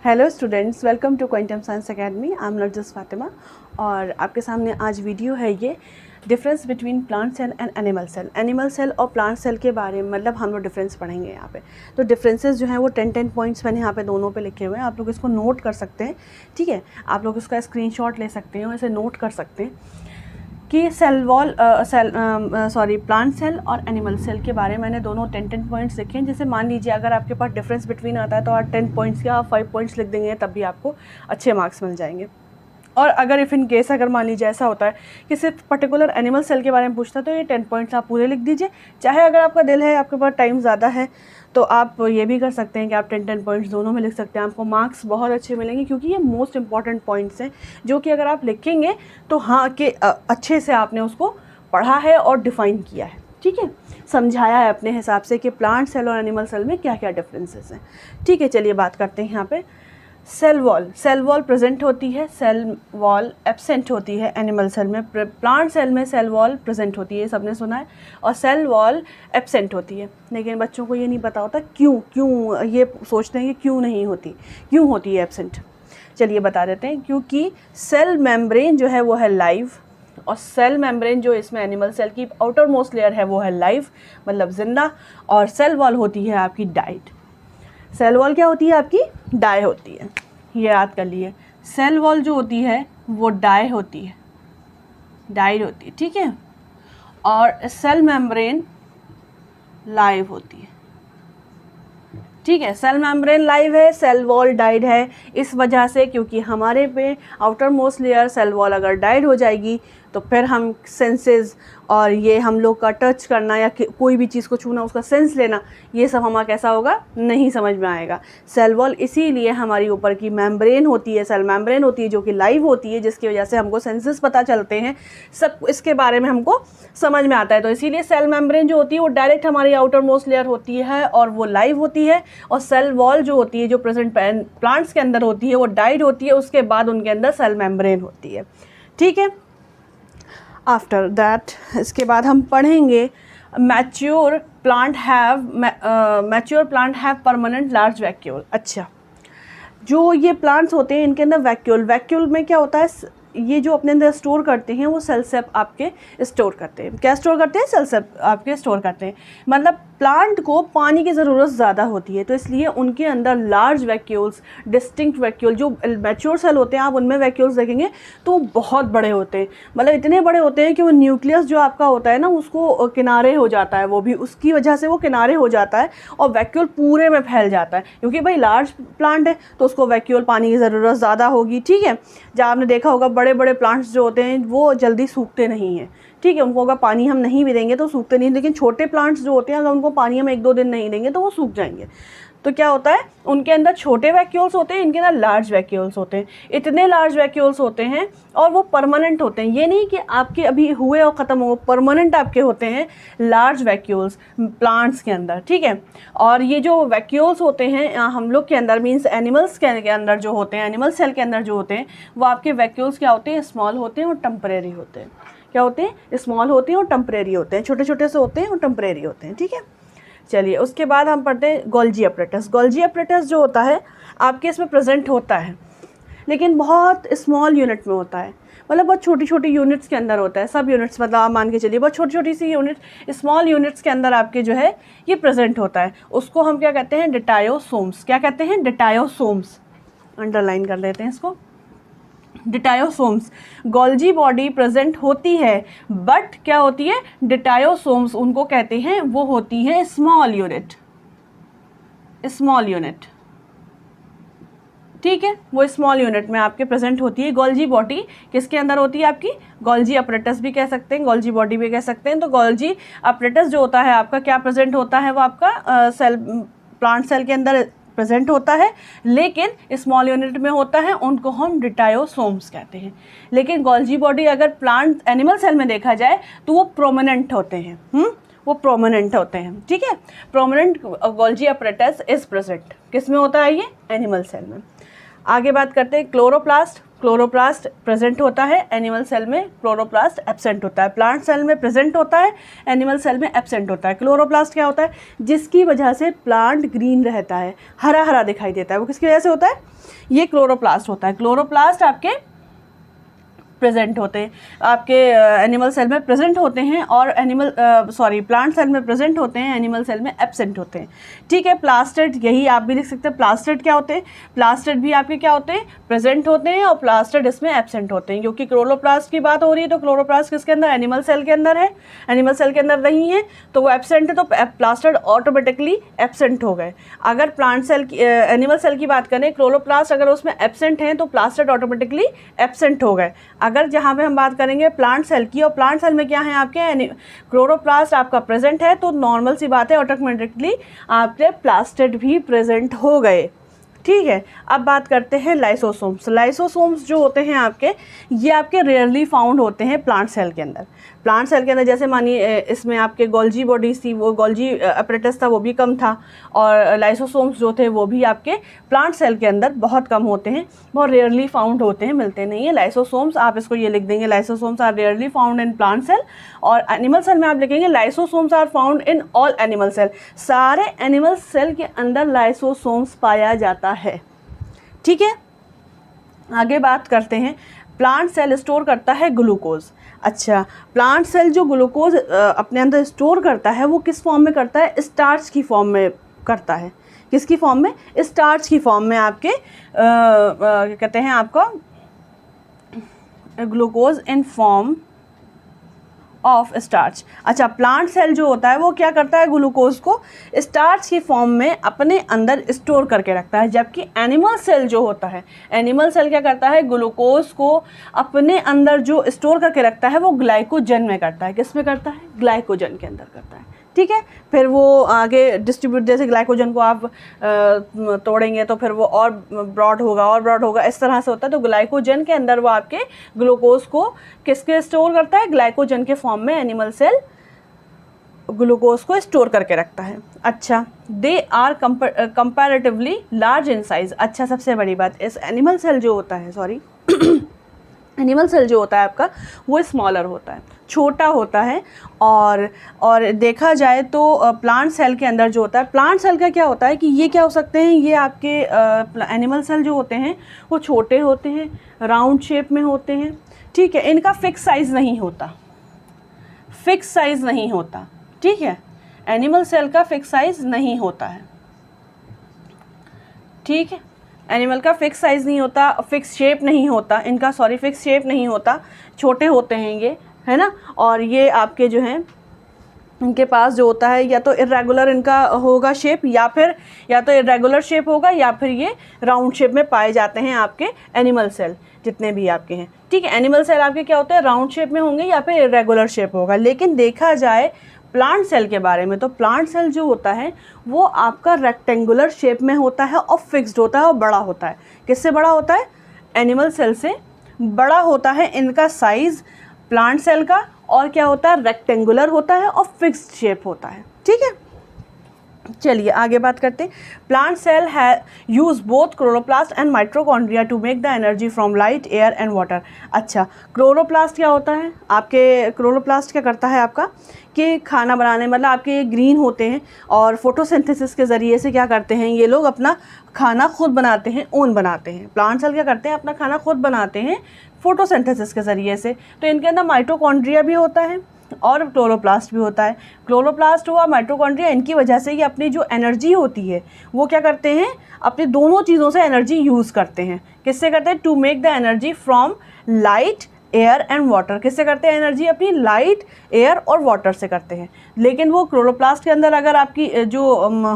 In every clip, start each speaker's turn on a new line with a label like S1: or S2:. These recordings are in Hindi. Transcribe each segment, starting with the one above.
S1: Hello students, welcome to quantum science academy. I am Narjas Fatima और आपके सामने आज वीडियो है ये difference between plant cell and animal cell. Animal cell और प्लांट सेल के बारे में मतलब हम लोग डिफरेंस पढ़ेंगे यहाँ पे। तो डिफरेंसेस जो हैं वो 10 पॉइंट्स मैंने यहाँ पे दोनों पे लिखे हुए हैं, आप लोग इसको नोट कर सकते हैं। ठीक है, आप लोग इसका स्क्रीनशॉट ले सकते हैं और इसे नोट कर सकते हैं कि प्लांट सेल और एनिमल सेल के बारे में मैंने दोनों 10 पॉइंट्स लिखे हैं। जैसे मान लीजिए अगर आपके पास डिफरेंस बिटवीन आता है तो आप 10 पॉइंट्स या 5 पॉइंट्स लिख देंगे, तब भी आपको अच्छे मार्क्स मिल जाएंगे। और अगर इफ़ इन केस अगर मान लीजिए ऐसा होता है कि सिर्फ पर्टिकुलर एनिमल सेल के बारे में पूछता है तो ये 10 पॉइंट्स आप पूरे लिख दीजिए। चाहे अगर आपका दिल है, आपके पास टाइम ज़्यादा है, तो आप ये भी कर सकते हैं कि आप 10 पॉइंट्स दोनों में लिख सकते हैं। आपको मार्क्स बहुत अच्छे मिलेंगे क्योंकि ये मोस्ट इंपॉर्टेंट पॉइंट्स हैं जो कि अगर आप लिखेंगे तो हाँ कि अच्छे से आपने उसको पढ़ा है और डिफ़ाइन किया है। ठीक है, समझाया है अपने हिसाब से कि प्लांट सेल और एनिमल सेल में क्या क्या डिफरेंसेस हैं। ठीक है, चलिए बात करते हैं यहाँ पे। सेल वॉल प्रेजेंट होती है, सेल वॉल एब्सेंट होती है एनिमल सेल में। प्लांट सेल में सेल वॉल प्रेजेंट होती है, सबने सुना है, और सेल वॉल एब्सेंट होती है। लेकिन बच्चों को ये नहीं पता होता क्यों ये सोचते हैं कि क्यों होती है एब्सेंट। चलिए बता देते हैं। क्योंकि सेल मेम्ब्रेन जो है वो है लाइव, और सेल मेम्ब्रेन जो इसमें एनिमल सेल की आउटर मोस्ट लेयर है वो है लाइव मतलब जिंदा, और सेल वॉल होती है आपकी डाइड। सेल वॉल क्या होती है आपकी? डाई होती है, ये याद कर लिए। सेल वॉल जो होती है वो डाइड होती है। ठीक है, और सेल मेम्ब्रेन लाइव होती है। ठीक है, सेल मेम्ब्रेन लाइव है, सेल वॉल डाइड है। इस वजह से क्योंकि हमारे पे outermost layer cell wall अगर डाइड हो जाएगी तो फिर हम सेंसेस और ये हम लोग का टच करना या कोई भी चीज़ को छूना, उसका सेंस लेना, ये सब हमारा कैसा होगा, नहीं समझ में आएगा। सेल वॉल इसीलिए हमारी ऊपर की मेम्ब्रेन होती है, सेल मेम्ब्रेन होती है जो कि लाइव होती है, जिसकी वजह से हमको सेंसेस पता चलते हैं, सब इसके बारे में हमको समझ में आता है। तो इसीलिए सेल मेम्ब्रेन जो होती है वो डायरेक्ट हमारी आउटर मोस्ट लेयर होती है और वो लाइव होती है, और सेल वॉल जो होती है जो प्रेजेंट प्लांट्स के अंदर होती है वो डाइड होती है, उसके बाद उनके अंदर सेल मेम्ब्रेन होती है। ठीक है, आफ्टर दैट इसके बाद हम पढ़ेंगे mature plant have permanent large vacuole. अच्छा, जो ये प्लांट्स होते हैं इनके अंदर वैक्यूल में क्या होता है, ये जो अपने अंदर स्टोर करते हैं वो सेल सेप आपके स्टोर करते हैं। क्या स्टोर करते हैं? सेल सेप आपके स्टोर करते हैं। मतलब प्लांट को पानी की ज़रूरत ज़्यादा होती है, तो इसलिए उनके अंदर लार्ज वैक्यूल्स, डिस्टिंक्ट वैक्यूल, जो मैच्योर सेल होते हैं आप उनमें वैक्यूल्स देखेंगे तो बहुत बड़े होते हैं। मतलब इतने बड़े होते हैं कि वो न्यूक्लियस जो आपका होता है ना उसको किनारे हो जाता है, वो भी उसकी वजह से वो किनारे हो जाता है और वैक्यूल पूरे में फैल जाता है। क्योंकि भाई लार्ज प्लांट है तो उसको वैक्यूल पानी की ज़रूरत ज़्यादा होगी। ठीक है, जब आपने देखा होगा बड़े बड़े प्लांट्स जो होते हैं वो जल्दी सूखते नहीं हैं। ठीक है, उनको अगर पानी हम नहीं भी देंगे तो सूखते नहीं, लेकिन छोटे प्लांट्स जो होते हैं अगर उनको पानी हम 1-2 दिन नहीं देंगे तो वो सूख जाएंगे। तो क्या होता है, उनके अंदर छोटे वैक्यूल्स होते हैं, इनके अंदर लार्ज वैक्यूल्स होते हैं। इतने लार्ज वैक्यूल्स होते हैं और वो परमानेंट होते हैं। ये नहीं कि आपके अभी हुए और ख़त्म हो, परमानेंट आपके होते हैं लार्ज वैक्यूल्स प्लांट्स के अंदर। ठीक है, और ये जो वैक्यूल्स होते हैं हम लोग के अंदर मीन्स एनिमल्स के अंदर जो होते हैं, एनिमल सेल के अंदर जो होते हैं, वो आपके वैक्यूल्स क्या होते हैं, स्मॉल होते हैं और टेम्परेरी होते हैं। क्या होते हैं? स्मॉल होते हैं और टेम्परेरी होते हैं, छोटे छोटे से होते हैं और टेम्परेरी होते हैं। ठीक है, चलिए उसके बाद हम पढ़ते हैं गोल्जी अपरेटस। गोल्जी अपरेटस जो होता है आपके इसमें प्रेजेंट होता है, लेकिन बहुत स्मॉल यूनिट में होता है। मतलब बहुत छोटी छोटी यूनिट्स के अंदर होता है। सब यूनिट्स मतलब आप मान के चलिए बहुत छोटी छोटी सी यूनिट, स्मॉल यूनिट्स के अंदर आपके जो है ये प्रेजेंट होता है। उसको हम क्या कहते हैं? डिटायोसोम्स। क्या कहते हैं? डिटायोसोम्स। अंडरलाइन कर लेते हैं इसको, डिटायोसोम्स। गोल्जी बॉडी प्रेजेंट होती है, बट क्या होती है? डिटायोसोम्स उनको कहते हैं, वो होती है स्मॉल यूनिट। ठीक है, वो स्मॉल यूनिट में आपके प्रेजेंट होती है। गोल्जी बॉडी किसके अंदर होती है आपकी? गोल्जी अपरेटस भी कह सकते हैं, गोल्जी बॉडी भी कह सकते हैं। तो गोल्जी अपरेटस जो होता है आपका क्या प्रेजेंट होता है, वो आपका प्लांट सेल के अंदर प्रेजेंट होता है, लेकिन स्मॉल यूनिट में होता है, उनको हम डिटायोसोम्स कहते हैं। लेकिन गोल्जी बॉडी अगर प्लांट एनिमल सेल में देखा जाए तो वो प्रोमिनेंट होते हैं। वो प्रोमिनेंट होते हैं। ठीक है, prominent Golgi apparatus is present किस में होता है? ये एनिमल सेल में। आगे बात करते हैं क्लोरोप्लास्ट। क्लोरोप्लास्ट प्रेजेंट होता है, एनिमल सेल में क्लोरोप्लास्ट एब्सेंट होता है। प्लांट सेल में प्रेजेंट होता है, एनिमल सेल में एब्सेंट होता है। क्लोरोप्लास्ट क्या होता है? जिसकी वजह से प्लांट ग्रीन रहता है, हरा हरा दिखाई देता है, वो किसकी वजह से होता है? ये क्लोरोप्लास्ट होता है। क्लोरोप्लास्ट आपके प्रेजेंट होते हैं, आपके एनिमल सेल में प्रेजेंट होते हैं, और प्लांट सेल में प्रेजेंट होते हैं, एनिमल सेल में एब्सेंट होते हैं। ठीक है, प्लास्टिड, यही आप भी लिख सकते हैं। प्लास्टिड क्या होते हैं? प्लास्टिड भी आपके क्या होते हैं? प्रेजेंट होते हैं, और प्लास्टिड इसमें एब्सेंट होते हैं। क्योंकि क्लोरोप्लास्ट की बात हो रही है, तो क्लोरोप्लास्ट किसके अंदर? एनिमल सेल के अंदर है। एनिमल सेल के अंदर नहीं है तो वो एब्सेंट है, तो प्लास्टिड ऑटोमेटिकली एब्सेंट हो गए। अगर प्लांट सेल की एनिमल सेल की बात करें, क्लोरोप्लास्ट अगर उसमें एब्सेंट हैं तो प्लास्टिड ऑटोमेटिकली एब्सेंट हो गए। अगर जहाँ पे हम बात करेंगे प्लांट सेल की, और प्लांट सेल में क्या है आपके? क्लोरोप्लास्ट आपका प्रेजेंट है, तो नॉर्मल सी बात है, ऑटोमेटिकली आपके प्लास्टिड भी प्रेजेंट हो गए। ठीक है, अब बात करते हैं लाइसोसोम्स। लाइसोसोम्स जो होते हैं आपके, ये आपके रेयरली फाउंड होते हैं प्लांट सेल के अंदर। प्लांट सेल के अंदर जैसे मानिए इसमें आपके गोल्जी बॉडीज थी, वो गोल्जी अपरेटस था, वो भी कम था, और लाइसोसोम्स जो थे वो भी आपके प्लांट सेल के अंदर बहुत कम होते हैं, बहुत रेयरली फाउंड होते हैं, मिलते नहीं है। लाइसोसोम्स आप इसको ये लिख देंगे, lysosomes are rarely found in plant cell. और एनिमल सेल में आप लिखेंगे lysosomes are found in all animal cell. सारे एनिमल सेल के अंदर लाइसोसोम्स पाया जाता है। ठीक है, आगे बात करते हैं। प्लांट सेल स्टोर करता है ग्लूकोज। अच्छा, प्लांट सेल जो ग्लूकोज अपने अंदर स्टोर करता है वो किस फॉर्म में करता है? स्टार्च की फॉर्म में करता है। किसकी फॉर्म में? स्टार्च की फॉर्म में आपके क्या कहते हैं आपका? Glucose in form of starch. अच्छा, प्लांट सेल जो होता है वो क्या करता है? ग्लूकोज को स्टार्च की फॉर्म में अपने अंदर स्टोर करके रखता है। जबकि एनिमल सेल जो होता है, एनिमल सेल क्या करता है? ग्लूकोज को अपने अंदर जो स्टोर करके रखता है वो ग्लाइकोजन में करता है। किस में करता है? ग्लाइकोजन के अंदर करता है। ठीक है, फिर वो आगे डिस्ट्रीब्यूट, जैसे ग्लाइकोजन को आप तोड़ेंगे तो फिर वो और ब्रॉड होगा, और ब्रॉड होगा, इस तरह से होता है। तो ग्लाइकोजन के अंदर वो आपके ग्लूकोज को किसके स्टोर करता है? ग्लाइकोजन के फॉर्म में एनिमल सेल ग्लूकोज को स्टोर करके रखता है। अच्छा, they are comparatively large in size. अच्छा, सबसे बड़ी बात, इस एनिमल सेल जो होता है एनिमल सेल जो होता है आपका, वो स्मॉलर होता है, छोटा होता है। और देखा जाए तो प्लांट सेल के अंदर जो होता है, प्लांट सेल का क्या होता है कि ये क्या हो सकते हैं? ये आपके एनिमल सेल जो होते हैं वो छोटे होते हैं, राउंड शेप में होते हैं। ठीक है, इनका फिक्स साइज़ नहीं होता, फिक्स साइज़ नहीं होता। ठीक है, एनिमल सेल का फिक्स साइज़ नहीं होता है। ठीक है, एनिमल का फिक्स साइज़ नहीं होता, फिक्स शेप नहीं होता इनका, फिक्स शेप नहीं होता, छोटे होते हैं ये, है ना। और ये आपके जो हैं इनके पास जो होता है या तो इरेगुलर इनका होगा शेप, या तो इरेगुलर शेप होगा, या फिर ये राउंड शेप में पाए जाते हैं आपके एनिमल सेल जितने भी आपके हैं। ठीक है, एनिमल सेल आपके क्या होते हैं? राउंड शेप में होंगे या फिर इरेगुलर शेप होगा। लेकिन देखा जाए प्लांट सेल के बारे में, तो प्लांट सेल जो होता है वो आपका रेक्टेंगुलर शेप में होता है और फिक्स्ड होता है और बड़ा होता है। किससे बड़ा होता है? एनिमल सेल से बड़ा होता है इनका साइज़ प्लांट सेल का, और क्या होता है? रेक्टेंगुलर होता है और फिक्स्ड शेप होता है। ठीक है, चलिए आगे बात करते हैं। Plant cell use both chloroplast and mitochondria to make the energy from light, air and water. अच्छा, क्लोरोप्लास्ट क्या होता है आपके? क्लोरोप्लास्ट क्या करता है आपका कि खाना बनाने, मतलब आपके ग्रीन होते हैं, और फोटोसिंथेसिस के ज़रिए से क्या करते हैं ये लोग? अपना खाना खुद बनाते हैं, ऊन बनाते हैं। प्लांट सेल क्या करते हैं? अपना खाना खुद बनाते हैं फोटोसिंथेसिस के ज़रिए से। तो इनके अंदर माइटोकॉन्ड्रिया भी होता है और क्लोरोप्लास्ट भी होता है। क्लोरोप्लास्ट हुआ, माइटोकॉन्ड्रिया, इनकी वजह से ही अपनी जो एनर्जी होती है वो क्या करते हैं? अपनी दोनों चीज़ों से एनर्जी यूज़ करते हैं। किससे करते हैं? To make the energy from light, air and water. किससे करते हैं एनर्जी? अपनी लाइट, एयर और वाटर से करते हैं। लेकिन वो क्लोरोप्लास्ट के अंदर अगर आपकी जो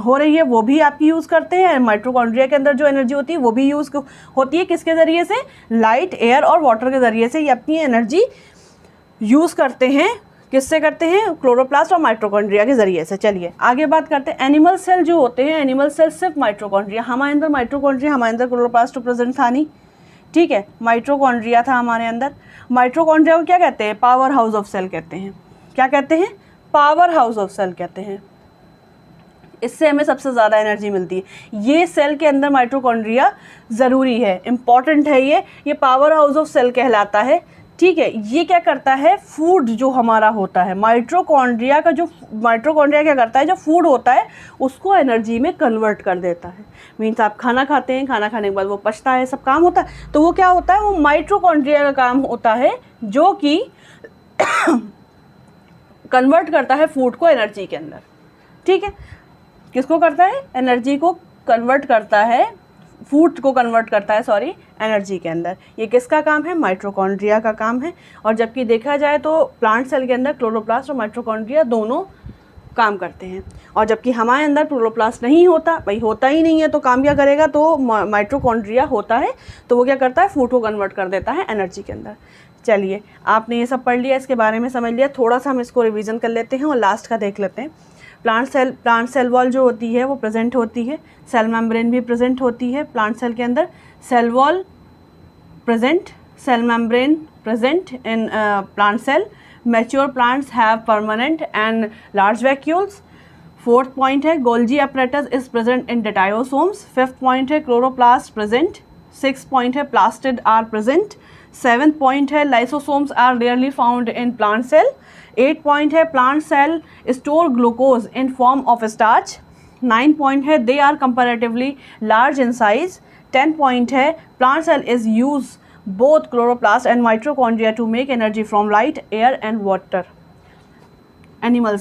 S1: हो रही है वो भी आपकी यूज़ करते हैं। माइटोकॉन्ड्रिया के अंदर जो एनर्जी होती है वो भी यूज़ होती है। किसके ज़रिए से? लाइट, एयर और वाटर के ज़रिए से ये अपनी एनर्जी यूज़ करते हैं। किससे करते हैं? क्लोरोप्लास्ट और माइटोकॉन्ड्रिया के ज़रिए से। चलिए आगे बात करते हैं। एनिमल सेल जो होते हैं, एनिमल सेल सिर्फ माइटोकॉन्ड्रिया, हमारे अंदर माइटोकॉन्ड्रिया, हमारे अंदर क्लोरोप्लास्ट तो प्रेजेंट था नहीं। ठीक है, माइटोकॉन्ड्रिया था हमारे अंदर। माइटोकॉन्ड्रिया को क्या कहते हैं? पावर हाउस ऑफ सेल कहते हैं। क्या कहते हैं? पावर हाउस ऑफ सेल कहते हैं। इससे हमें सबसे ज़्यादा एनर्जी मिलती है। ये सेल के अंदर माइटोकॉन्ड्रिया ज़रूरी है, इम्पॉर्टेंट है। ये पावर हाउस ऑफ सेल कहलाता है, ठीक है। ये क्या करता है, फूड जो हमारा होता है माइटोकॉन्ड्रिया क्या करता है, जो फूड होता है उसको एनर्जी में कन्वर्ट कर देता है। मीन्स आप खाना खाते हैं, खाना खाने के बाद वो पचता है, सब काम होता है, तो वो क्या होता है, वो माइटोकॉन्ड्रिया का काम होता है, जो कि कन्वर्ट करता है फूड को एनर्जी के अंदर, ठीक है। किसको करता है, एनर्जी को कन्वर्ट करता है, फूड को कन्वर्ट करता है, सॉरी, एनर्जी के अंदर। ये किसका काम है, माइटोकॉन्ड्रिया का काम है। और जबकि देखा जाए तो प्लांट सेल के अंदर क्लोरोप्लास्ट और माइटोकॉन्ड्रिया दोनों काम करते हैं, और जबकि हमारे अंदर क्लोरोप्लास्ट नहीं होता, भाई होता ही नहीं है, तो काम क्या करेगा, तो माइटोकॉन्ड्रिया होता है, तो वो क्या करता है, फूड को कन्वर्ट कर देता है एनर्जी के अंदर। चलिए, आपने ये सब पढ़ लिया, इसके बारे में समझ लिया, थोड़ा सा हम इसको रिवीजन कर लेते हैं और लास्ट का देख लेते हैं। प्लांट सेल वॉल जो होती है वो प्रेजेंट होती है, सेल मेम्ब्रेन भी प्रेजेंट होती है प्लांट सेल के अंदर। Cell wall present, cell membrane present in plant cell. Mature plants have permanent and large vacuoles. Fourth point है, Golgi apparatus is present in dictyosomes. Fifth point है, क्लोरोप्लास्ट प्रेजेंट। सिक्स पॉइंट है, plastid are present. Seventh point है, lysosomes are rarely found in plant cell. 8 point है, plant cell store glucose in form of starch. 9 point है, they are comparatively large in size. 10 point है, plant cell is use both chloroplast and mitochondria to make energy from light, air and water. Animal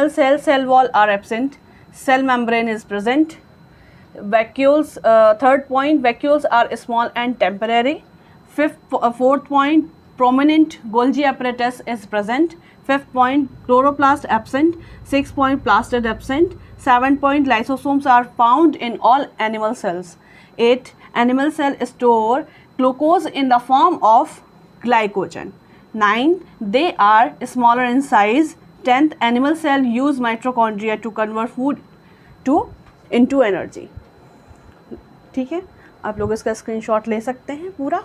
S1: cell cell wall are absent, cell membrane is present. Vacuoles, third point, vacuoles are small and temporary. Fourth point, prominent Golgi apparatus is present. Fifth point, chloroplast absent. Sixth point, plastid absent. 7 point, lysosomes are found in all animal cells. 8, animal cell store glucose in the form of glycogen. 9, they are smaller in size. 10th, animal cell use mitochondria to convert food into energy. ठीक है, आप लोग इसका स्क्रीनशॉट ले सकते हैं पूरा,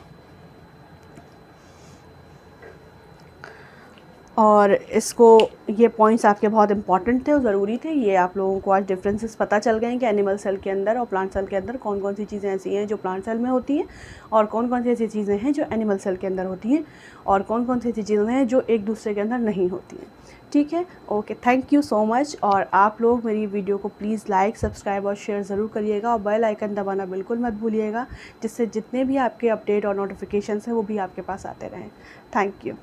S1: और इसको, ये पॉइंट्स आपके बहुत इंपॉर्टेंट थे और ज़रूरी थे। ये आप लोगों को आज डिफरेंसेस पता चल गए हैं कि एनिमल सेल के अंदर और प्लांट सेल के अंदर कौन कौन सी चीज़ें ऐसी हैं जो प्लांट सेल में होती हैं, और कौन कौन सी ऐसी चीज़ें हैं जो एनिमल सेल के अंदर होती हैं, और कौन कौन सी ऐसी चीज़ें हैं जो एक दूसरे के अंदर नहीं होती हैं। ठीक है, okay, thank you so much. और आप लोग मेरी वीडियो को प्लीज़ लाइक, सब्सक्राइब और शेयर ज़रूर करिएगा, और बेल आइकन दबाना बिल्कुल मत भूलिएगा, जिससे जितने भी आपके अपडेट और नोटिफिकेशंस हैं वो भी आपके पास आते रहें। Thank you.